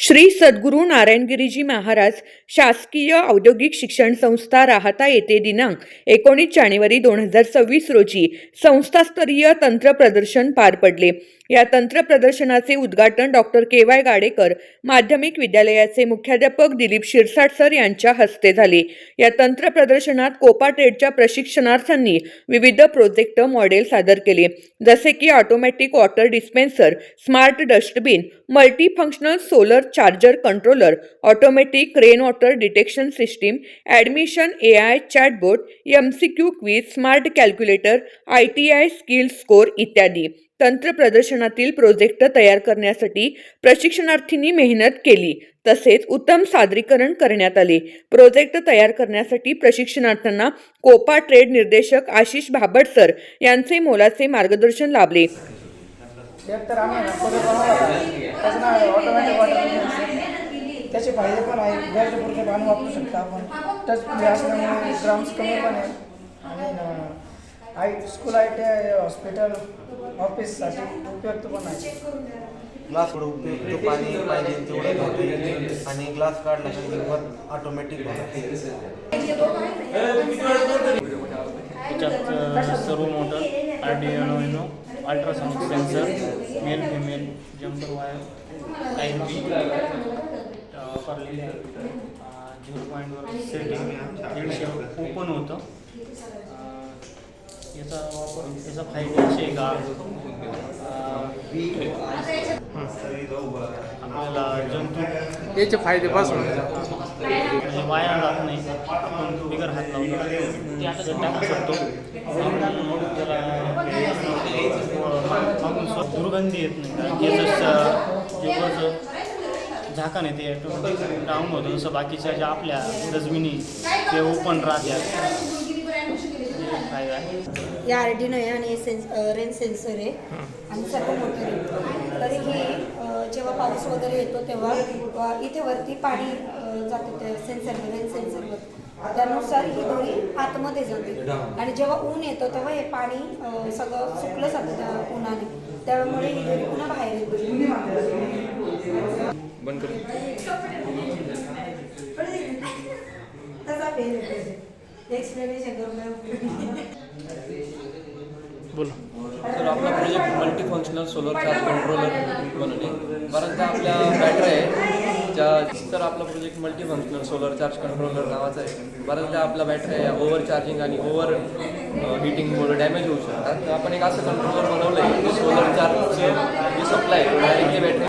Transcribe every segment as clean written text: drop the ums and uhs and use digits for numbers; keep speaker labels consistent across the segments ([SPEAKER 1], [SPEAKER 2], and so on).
[SPEAKER 1] श्री सद्गुरू नारायणगिरीजी महाराज शासकीय औद्योगिक शिक्षण संस्था राहाता येथे दिनांक 19 जानेवारी 2026 रोजी संस्थास्तरीय तंत्र प्रदर्शन पार पडले। या तंत्र प्रदर्शनाचे उद्घाटन डॉक्टर के.वाय. गाडेकर माध्यमिक विद्यालयाचे मुख्याध्यापक दिलीप शिरसाट सर यांच्या हस्ते झाले। या तंत्र प्रदर्शनात कोपा ट्रेडच्या प्रशिक्षणार्थींनी विविध प्रोजेक्ट मॉडेल सादर केले, जसे की automatic water dispenser, smart dustbin, multi functional solar charger controller, automatic rain water detection system, admission AI chatbot, MCQ quiz, smart calculator, ITI skill score इत्यादी। तंत्र प्रदर्शनातील प्रोजेक्ट तयार करण्यासाठी प्रशिक्षणार्थींनी मेहनत केली, तसेच उत्तम सादरीकरण करण्यात आले। प्रोजेक्ट तयार करण्यासाठी प्रशिक्षणार्थींना कोपा ट्रेड निर्देशक आशिष भाबड सर यांचे मोलाचे मार्गदर्शन लाभले।
[SPEAKER 2] त्याचे फायदे पण आहेत, गरजेपुरते पाणी वापरू शकता आपण। टच प्ले असल्यामुळे ग्राम्स कमी पण आहे आणि स्कूल ITI हॉस्पिटल ऑफिससाठी उपयुक्त पण आहे।
[SPEAKER 3] ग्लास उपयुक्त पाणी पाहिजे तेवढं घ्यावे आणि ग्लास काढला की किंमत ऑटोमॅटिक होते।
[SPEAKER 4] त्याच्यात सर्व motor, Arduino, ultrasound sensor, male female, jumper wire, time बी वापरलेले आहे। 0.वर सेटिंग 150 ओपन होतं। याचा फायदे असे का आपल्याला जंतू
[SPEAKER 5] याचे फायदेपासून
[SPEAKER 4] म्हणजे वाया जात नाही, आपण बिगर हात लावतो ते आता टाकू शकतो। त्याला दुर्गंधी येत नाही, कारण जेव्हा झाकण आहे ते ऑटोमॅटिक डाऊन होतं, जसं बाकीच्या ज्या आपल्या डस्टबिनी ते ओपन राहतात।
[SPEAKER 6] या आर्डिनो आहे आणि रेन सेन्सर आहे आणि सर्व मोटर आहे। तरीही जेव्हा पाऊस वगैरे येतो तेव्हा इथे वरती पाणी जातं त्या सेन्सरवर, रेन सेन्सरवर, त्यानुसार ही दोरी आतमध्ये जाते आणि जेव्हा ऊन येतो तेव्हा हे पाणी सगळं सुकलं जातं त्या उन्हाने, त्यामुळे ही दोरी पुन्हा बाहेर येते।
[SPEAKER 4] बोला
[SPEAKER 7] सर, आपला project multi functional solar charge controller बनवणे। बऱ्याचदा आपल्या बॅटरी आहे तर आपला project multi functional solar charge controller नावाचा आहे। बऱ्याचदा आपल्या बॅटरी ओव्हर चार्जिंग आणि ओव्हर हिटिंगमुळे डॅमेज होऊ शकतात। तर आपण एक असं कंट्रोलर बनवलं आहे की सोलर चार्जचं जे सप्लाय आहे डायरेक्टली बॅटरी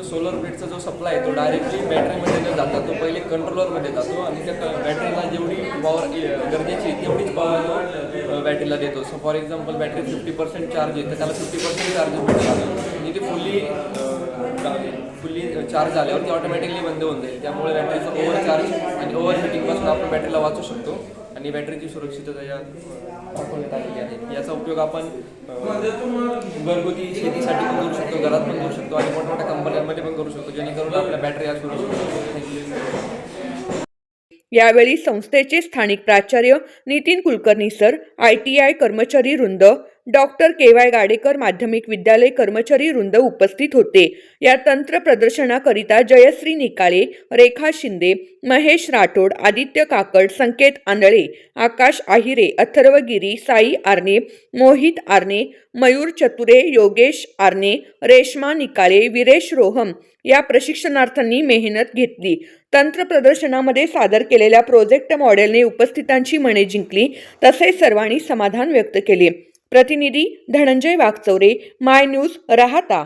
[SPEAKER 7] सोलर ग्रिडचा जो सप्लाय आहे तो डायरेक्टली बॅटरीमध्ये न जाता तो पहिले कंट्रोलरमध्ये जातो आणि त्या बॅटरीला जेवढी पॉवर गरजेची तेवढीच पॉवर बॅटरीला देतो। So for example battery 50% charge आहे तर त्याला 50% चार्ज भेटतो आणि ते फुल्ली चार्ज झाल्यावर ती ऑटोमॅटिकली बंद होऊन जाईल। त्यामुळे बॅटरीचं ओव्हर चार्ज आणि ओव्हर हिटिंगपासून आपण बॅटरीला वाचू शकतो आणि बॅटरीची सुरक्षितता यात दाखवण्यात आलेली आहे। याचा उपयोग आपण घरगुती शेतीसाठी पण करू शकतो, घरात पण करू शकतो आणि मोठमोठ्या कंपन्यांमध्ये पण करू शकतो, जेणेकरून आपल्या बॅटरी सुरक्षित।
[SPEAKER 1] यावेळी संस्थेचे स्थानिक प्राचार्य नितीन कुलकर्णी सर, ITI कर्मचारी वृंद, डॉक्टर के.वाय. गाडेकर माध्यमिक विद्यालय कर्मचारी वृंद उपस्थित होते। या तंत्र प्रदर्शनाकरिता जयश्री निकाळे, रेखा शिंदे, महेश राठोड, आदित्य काकड, संकेत आंधळे, आकाश आहिरे, अथर्व गिरी, साई आर्णे, मोहित आर्णे, मयूर चतुरे, योगेश आर्णे, रेश्मा निकाळे, विरेश रोहम या प्रशिक्षणार्थींनी मेहनत घेतली। तंत्र प्रदर्शनामध्ये सादर केलेल्या प्रोजेक्ट मॉडेलने उपस्थितांची मने जिंकली, तसेच सर्वांनी समाधान व्यक्त केले। प्रतिनिधी धनंजय वागचौरे, माय न्यूज, राहाता।